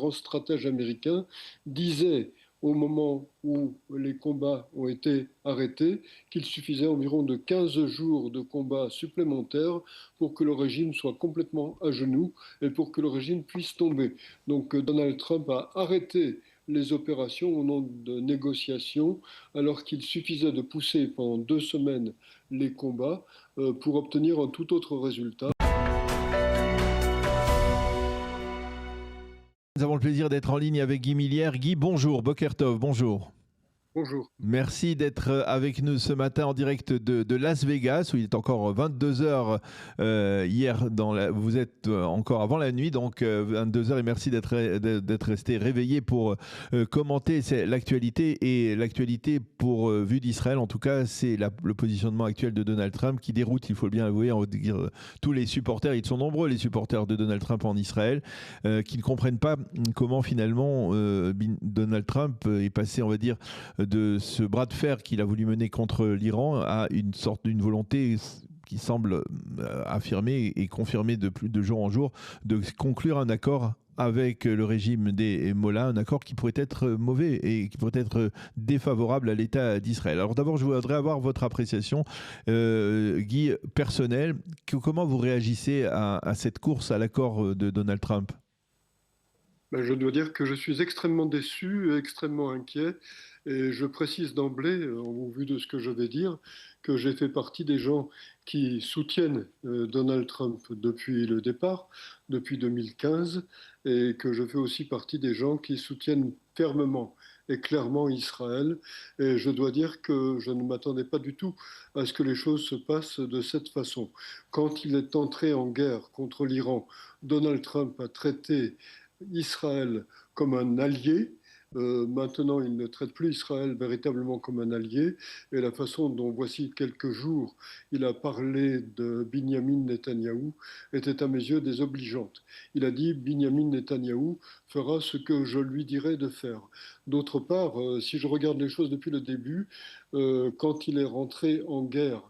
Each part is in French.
grand stratège américain, disait au moment où les combats ont été arrêtés qu'il suffisait environ de 15 jours de combats supplémentaires pour que le régime soit complètement à genoux et pour que le régime puisse tomber. Donc Donald Trump a arrêté les opérations au nom de négociations, alors qu'il suffisait de pousser pendant 2 semaines les combats pour obtenir un tout autre résultat. Nous avons le plaisir d'être en ligne avec Guy Millière. Guy, bonjour. Boker Tov, bonjour. Bonjour. Merci d'être avec nous ce matin en direct de Las Vegas, où il est encore 22 heures hier. Vous êtes encore avant la nuit, donc 22 heures, et merci d'être resté réveillé pour commenter l'actualité. Et l'actualité pour vue d'Israël, en tout cas, c'est le positionnement actuel de Donald Trump qui déroute, il faut bien avouer, on va dire, tous les supporters. Ils sont nombreux, les supporters de Donald Trump en Israël, qui ne comprennent pas comment finalement Donald Trump est passé, on va dire, de ce bras de fer qu'il a voulu mener contre l'Iran à d'une volonté qui semble affirmée et confirmée de jour en jour de conclure un accord avec le régime des Mollahs, un accord qui pourrait être mauvais et qui pourrait être défavorable à l'État d'Israël. Alors d'abord, je voudrais avoir votre appréciation, Guy, personnelle. Comment vous réagissez à cette course à l'accord de Donald Trump ? Je dois dire que je suis extrêmement déçu et extrêmement inquiet. Et je précise d'emblée, au vu de ce que je vais dire, que j'ai fait partie des gens qui soutiennent Donald Trump depuis le départ, depuis 2015, et que je fais aussi partie des gens qui soutiennent fermement et clairement Israël. Et je dois dire que je ne m'attendais pas du tout à ce que les choses se passent de cette façon. Quand il est entré en guerre contre l'Iran, Donald Trump a traité Israël comme un allié. Maintenant, il ne traite plus Israël véritablement comme un allié. Et la façon dont, voici quelques jours, il a parlé de Binyamin Netanyahou était à mes yeux désobligeante. Il a dit Binyamin Netanyahou fera ce que je lui dirai de faire. D'autre part, si je regarde les choses depuis le début, quand il est rentré en guerre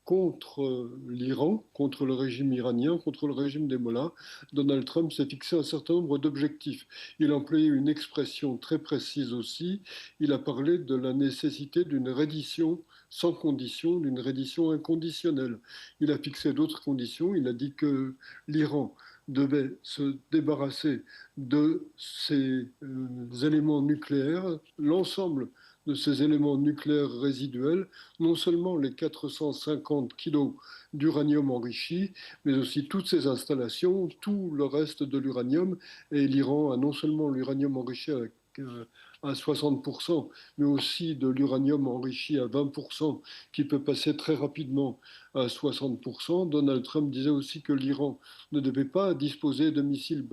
contre l'Iran, contre le régime iranien, contre le régime des Mollahs, Donald Trump s'est fixé un certain nombre d'objectifs. Il a employé une expression très précise aussi. Il a parlé de la nécessité d'une reddition sans condition, d'une reddition inconditionnelle. Il a fixé d'autres conditions. Il a dit que l'Iran devait se débarrasser de ces éléments nucléaires, l'ensemble de ces éléments nucléaires résiduels, non seulement les 450 kilos d'uranium enrichi, mais aussi toutes ces installations, tout le reste de l'uranium. Et l'Iran a non seulement l'uranium enrichi à 60%, mais aussi de l'uranium enrichi à 20%, qui peut passer très rapidement à 60%. Donald Trump disait aussi que l'Iran ne devait pas disposer de missiles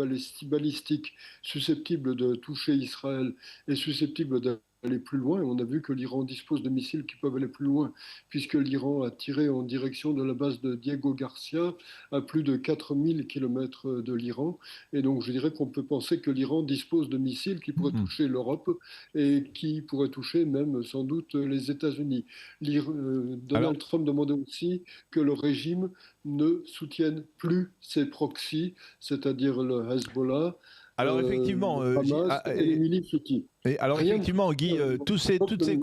balistiques susceptibles de toucher Israël et susceptibles d'aller plus loin. On a vu que l'Iran dispose de missiles qui peuvent aller plus loin, puisque l'Iran a tiré en direction de la base de Diego Garcia à plus de 4000 km de l'Iran. Et donc je dirais qu'on peut penser que l'Iran dispose de missiles qui pourraient toucher l'Europe et qui pourraient toucher même sans doute les États-Unis. Donald Trump demandait aussi que le régime ne soutienne plus ses proxys, c'est-à-dire le Hezbollah, Alors effectivement, le Hamas et les milices outils. Et alors Rien effectivement, Guy, toutes ces nucléaire.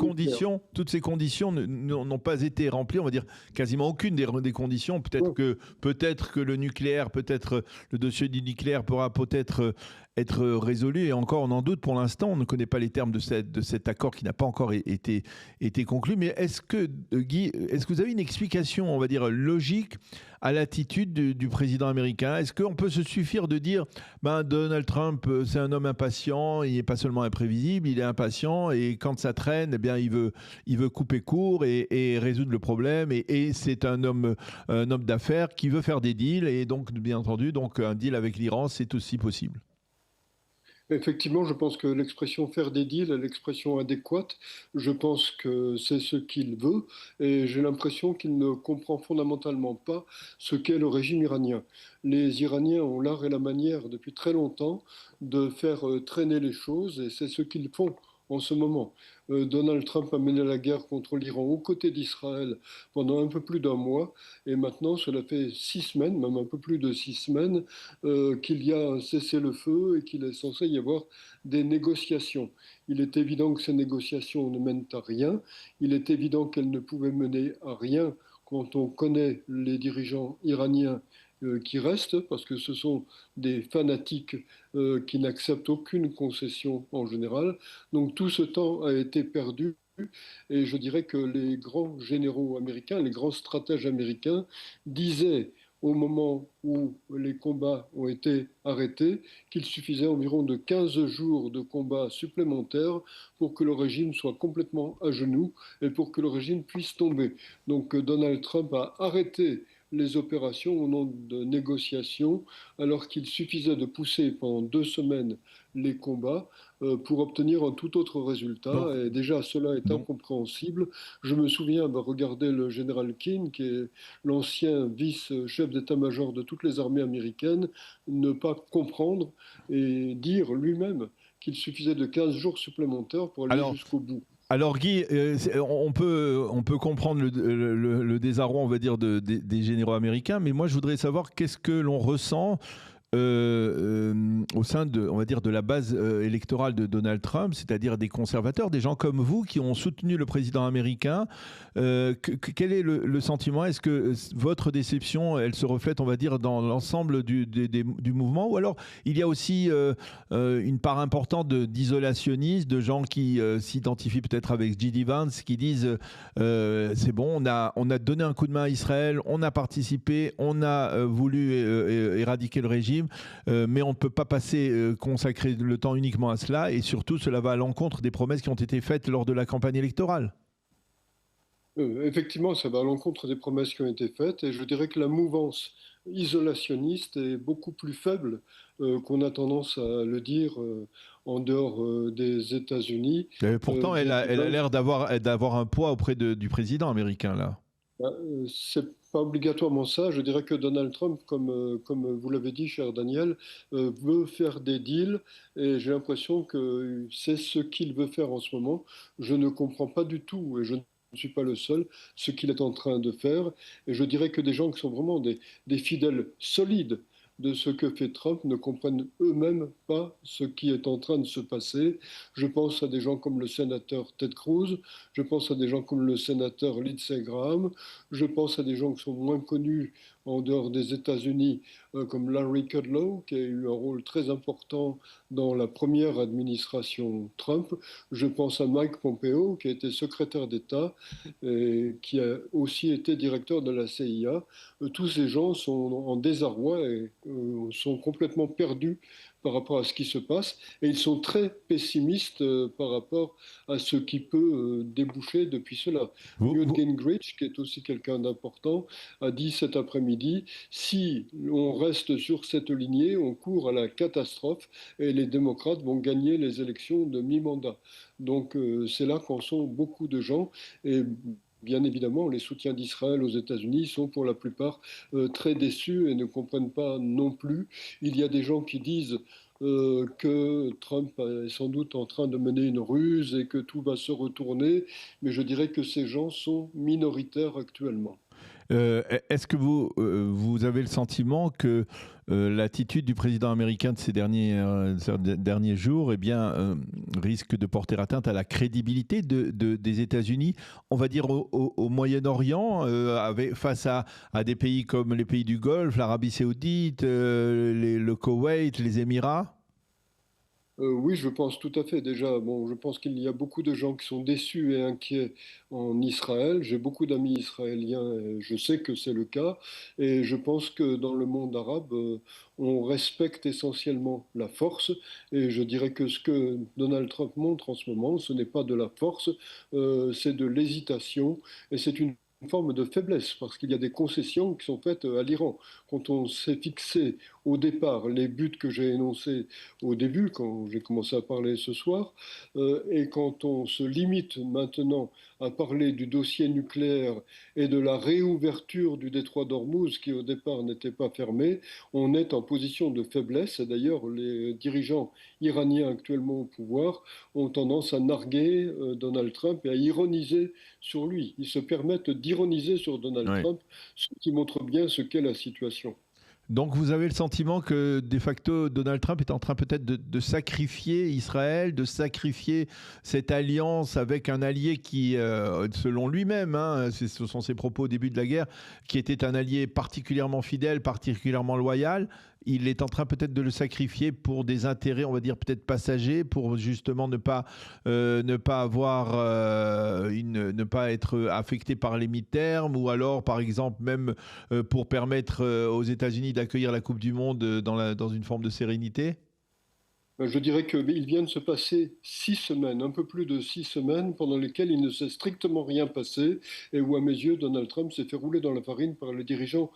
conditions n'ont pas été remplies. On va dire quasiment aucune des conditions. Peut-être que le nucléaire, peut-être le dossier du nucléaire pourra peut-être être résolu. Et encore, on en doute pour l'instant. On ne connaît pas les termes de cet accord qui n'a pas encore été conclu. Mais est-ce que, Guy, est-ce que vous avez une explication, on va dire, logique à l'attitude du président américain? Est-ce qu'on peut se suffire de dire Donald Trump, c'est un homme impatient, il n'est pas seulement imprévisible, il est impatient, et quand ça traîne, eh bien, il veut couper court et résoudre le problème, et c'est un homme d'affaires qui veut faire des deals, et donc, bien entendu, un deal avec l'Iran, c'est aussi possible. Effectivement, je pense que l'expression faire des deals est l'expression adéquate. Je pense que c'est ce qu'il veut et j'ai l'impression qu'il ne comprend fondamentalement pas ce qu'est le régime iranien. Les Iraniens ont l'art et la manière depuis très longtemps de faire traîner les choses et c'est ce qu'ils font en ce moment. Donald Trump a mené la guerre contre l'Iran aux côtés d'Israël pendant un peu plus d'un mois, et maintenant cela fait 6 semaines, même un peu plus de 6 semaines, qu'il y a un cessez-le-feu et qu'il est censé y avoir des négociations. Il est évident que ces négociations ne mènent à rien. Il est évident qu'elles ne pouvaient mener à rien quand on connaît les dirigeants iraniens qui restent, parce que ce sont des fanatiques qui n'acceptent aucune concession en général. Donc tout ce temps a été perdu. Et je dirais que les grands généraux américains, les grands stratèges américains disaient au moment où les combats ont été arrêtés qu'il suffisait environ de 15 jours de combats supplémentaires pour que le régime soit complètement à genoux et pour que le régime puisse tomber. Donc Donald Trump a arrêté les opérations au nom de négociations, alors qu'il suffisait de pousser pendant 2 semaines les combats pour obtenir un tout autre résultat. Donc, Et déjà, cela est donc, incompréhensible. Je me souviens avoir regardé le général Keane, qui est l'ancien vice-chef d'état-major de toutes les armées américaines, ne pas comprendre et dire lui-même qu'il suffisait de 15 jours supplémentaires pour aller alors, jusqu'au bout. Alors Guy, on peut comprendre le désarroi, on va dire, des généraux américains, mais moi je voudrais savoir qu'est-ce que l'on ressent au sein de, on va dire, de la base électorale de Donald Trump, c'est-à-dire des conservateurs, des gens comme vous qui ont soutenu le président américain. Quel est le sentiment? Est-ce que votre déception, elle se reflète, on va dire, dans l'ensemble du mouvement? Ou alors il y a aussi une part importante d'isolationnistes, de gens qui s'identifient peut-être avec J.D. Vance, qui disent c'est bon, on a donné un coup de main à Israël, on a participé, on a voulu éradiquer le régime, mais on ne peut pas consacrer le temps uniquement à cela, et surtout cela va à l'encontre des promesses qui ont été faites lors de la campagne électorale. Effectivement, ça va à l'encontre des promesses qui ont été faites, et je dirais que la mouvance isolationniste est beaucoup plus faible qu'on a tendance à le dire en dehors des États-Unis. Pourtant, elle a l'air d'avoir un poids auprès du président américain, là. C'est pas obligatoirement ça. Je dirais que Donald Trump, comme vous l'avez dit, cher Daniel, veut faire des deals et j'ai l'impression que c'est ce qu'il veut faire en ce moment. Je ne comprends pas du tout et je ne suis pas le seul ce qu'il est en train de faire. Et je dirais que des gens qui sont vraiment des fidèles solides de ce que fait Trump ne comprennent eux-mêmes pas ce qui est en train de se passer. Je pense à des gens comme le sénateur Ted Cruz, je pense à des gens comme le sénateur Lindsey Graham, je pense à des gens qui sont moins connus en dehors des États-Unis, comme Larry Kudlow, qui a eu un rôle très important dans la première administration Trump. Je pense à Mike Pompeo, qui a été secrétaire d'État et qui a aussi été directeur de la CIA. Tous ces gens sont en désarroi et sont complètement perdus par rapport à ce qui se passe et ils sont très pessimistes par rapport à ce qui peut déboucher depuis cela. Vous, Newt vous- Gingrich, qui est aussi quelqu'un d'important, a dit cet après-midi, si on reste sur cette lignée, on court à la catastrophe et les démocrates vont gagner les élections de mi-mandat. Donc c'est là qu'en sont beaucoup de gens et bien évidemment, les soutiens d'Israël aux États-Unis sont pour la plupart très déçus et ne comprennent pas non plus. Il y a des gens qui disent que Trump est sans doute en train de mener une ruse et que tout va se retourner, mais je dirais que ces gens sont minoritaires actuellement. Est-ce que vous avez le sentiment que l'attitude du président américain de ces derniers jours, eh bien, risque de porter atteinte à la crédibilité des États-Unis, on va dire au Moyen-Orient, face à des pays comme les pays du Golfe, l'Arabie Saoudite, le Koweït, les Émirats? Oui, je pense tout à fait. Déjà, bon, je pense qu'il y a beaucoup de gens qui sont déçus et inquiets en Israël. J'ai beaucoup d'amis israéliens et je sais que c'est le cas. Et je pense que dans le monde arabe, on respecte essentiellement la force. Et je dirais que ce que Donald Trump montre en ce moment, ce n'est pas de la force, c'est de l'hésitation. Et c'est une une forme de faiblesse, parce qu'il y a des concessions qui sont faites à l'Iran. Quand on s'est fixé au départ les buts que j'ai énoncés au début, quand j'ai commencé à parler ce soir, et quand on se limite maintenant à parler du dossier nucléaire et de la réouverture du détroit d'Ormuz, qui au départ n'était pas fermé, on est en position de faiblesse. Et d'ailleurs, les dirigeants iraniens actuellement au pouvoir ont tendance à narguer Donald Trump et à ironiser sur lui. Ils se permettent d'ironiser sur Donald Oui. Trump, ce qui montre bien ce qu'est la situation. Donc vous avez le sentiment que de facto Donald Trump est en train peut-être de sacrifier Israël, de sacrifier cette alliance avec un allié qui, selon lui-même, hein, ce sont ses propos au début de la guerre, qui était un allié particulièrement fidèle, particulièrement loyal. Il est en train peut-être de le sacrifier pour des intérêts, on va dire peut-être passagers, pour justement ne pas avoir ne pas être affecté par les mi-termes, ou alors par exemple même pour permettre aux États-Unis d'accueillir la Coupe du Monde dans une forme de sérénité? Je dirais qu'il vient de se passer 6 semaines, un peu plus de 6 semaines, pendant lesquelles il ne s'est strictement rien passé et où, à mes yeux, Donald Trump s'est fait rouler dans la farine par les dirigeants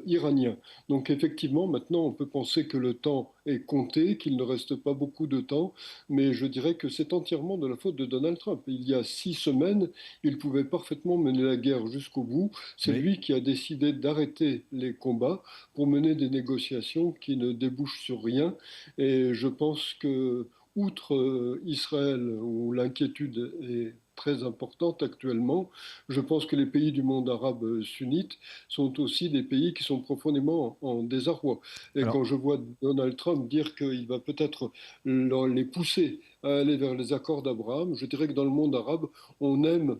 iraniens. Donc, effectivement, maintenant, on peut penser que le temps est compté, qu'il ne reste pas beaucoup de temps, mais je dirais que c'est entièrement de la faute de Donald Trump. Il y a 6 semaines, il pouvait parfaitement mener la guerre jusqu'au bout. C'est Oui. lui qui a décidé d'arrêter les combats pour mener des négociations qui ne débouchent sur rien. Et je pense que, outre Israël, où l'inquiétude est très importante actuellement, je pense que les pays du monde arabe sunnite sont aussi des pays qui sont profondément en désarroi. Et Alors, quand je vois Donald Trump dire qu'il va peut-être les pousser à aller vers les accords d'Abraham, je dirais que dans le monde arabe, on aime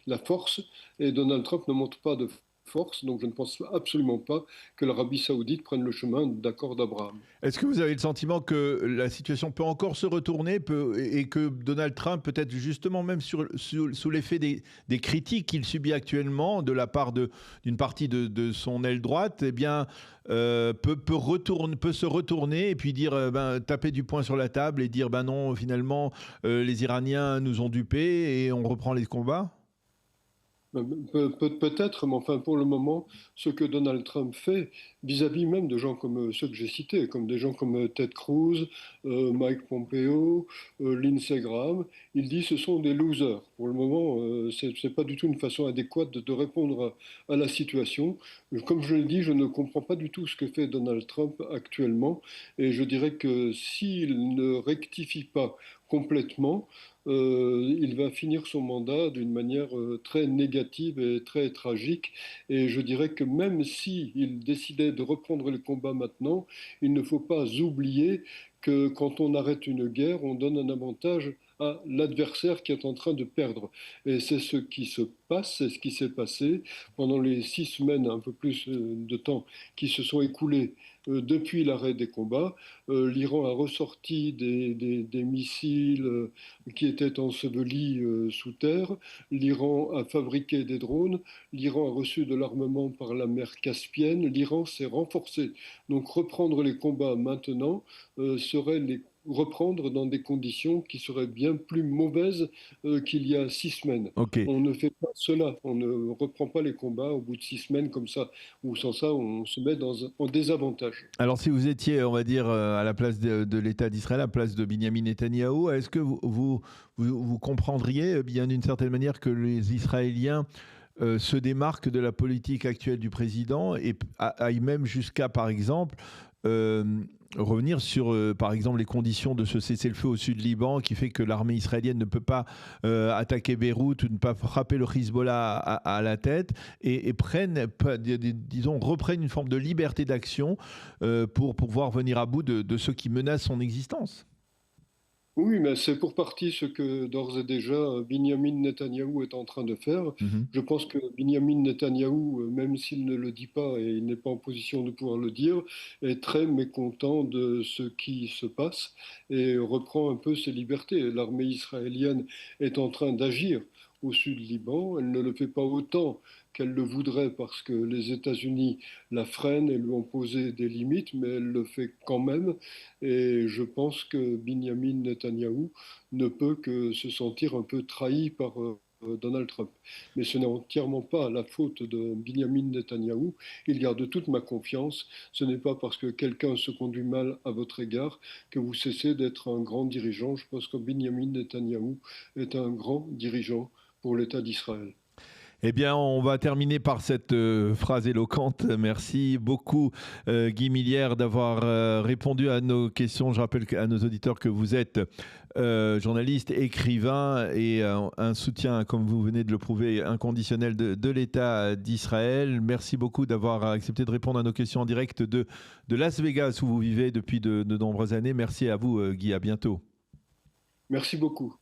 la force et Donald Trump ne montre pas de force, donc je ne pense absolument pas que l'Arabie saoudite prenne le chemin d'accords d'Abraham. est-ce que vous avez le sentiment que la situation peut encore se retourner et que Donald Trump, peut-être justement même sous l'effet des critiques qu'il subit actuellement de la part d'une partie de son aile droite, eh bien, peut se retourner et puis dire, taper du poing sur la table et dire, ben non, finalement, les Iraniens nous ont dupés et on reprend les combats? Peut-être, mais enfin pour le moment, ce que Donald Trump fait vis-à-vis même de gens comme ceux que j'ai cités, comme des gens comme Ted Cruz, Mike Pompeo, Lindsey Graham, il dit ce sont des losers. Pour le moment, c'est pas du tout une façon adéquate de répondre à la situation. Comme je l'ai dit, je ne comprends pas du tout ce que fait Donald Trump actuellement, et je dirais que s'il ne rectifie pas complètement, il va finir son mandat d'une manière très négative et très tragique. Et je dirais que même s'il décidait de reprendre les combats maintenant, il ne faut pas oublier que quand on arrête une guerre, on donne un avantage à l'adversaire qui est en train de perdre. Et c'est ce qui se passe, c'est ce qui s'est passé pendant les 6 semaines, un peu plus de temps qui se sont écoulées depuis l'arrêt des combats. L'Iran a ressorti des missiles qui étaient ensevelis sous terre. L'Iran a fabriqué des drones. L'Iran a reçu de l'armement par la mer Caspienne. L'Iran s'est renforcé. Donc reprendre les combats maintenant serait les reprendre dans des conditions qui seraient bien plus mauvaises qu'il y a 6 semaines. Ok. On ne fait pas cela, on ne reprend pas les combats au bout de 6 semaines comme ça, ou sans ça, on se met en désavantage. Alors, si vous étiez, on va dire, à la place de l'État d'Israël, à la place de Binyamin Netanyahou, est-ce que vous comprendriez, bien d'une certaine manière, que les Israéliens se démarquent de la politique actuelle du président et aillent même jusqu'à, par exemple, euh, revenir sur, par exemple, les conditions de ce cessez-le-feu au sud Liban, qui fait que l'armée israélienne ne peut pas attaquer Beyrouth ou ne pas frapper le Hezbollah à la tête, et disons, reprennent une forme de liberté d'action pour pouvoir venir à bout de ceux qui menacent son existence. Oui, mais c'est pour partie ce que d'ores et déjà Binyamin Netanyahou est en train de faire. Mhm. Je pense que Binyamin Netanyahou, même s'il ne le dit pas et il n'est pas en position de pouvoir le dire, est très mécontent de ce qui se passe et reprend un peu ses libertés. L'armée israélienne est en train d'agir au sud Liban. Elle ne le fait pas autant qu'elle le voudrait parce que les États-Unis la freinent et lui ont posé des limites, mais elle le fait quand même. Et je pense que Binyamin Netanyahou ne peut que se sentir un peu trahi par Donald Trump. Mais ce n'est entièrement pas la faute de Benjamin Netanyahou. Il garde toute ma confiance. Ce n'est pas parce que quelqu'un se conduit mal à votre égard que vous cessez d'être un grand dirigeant. Je pense que Benjamin Netanyahou est un grand dirigeant pour l'État d'Israël. Eh bien, on va terminer par cette phrase éloquente. Merci beaucoup, Guy Millière, d'avoir répondu à nos questions. Je rappelle à nos auditeurs que vous êtes journaliste, écrivain et un soutien, comme vous venez de le prouver, inconditionnel de l'État d'Israël. Merci beaucoup d'avoir accepté de répondre à nos questions en direct de Las Vegas, où vous vivez depuis de nombreuses années. Merci à vous, Guy. À bientôt. Merci beaucoup.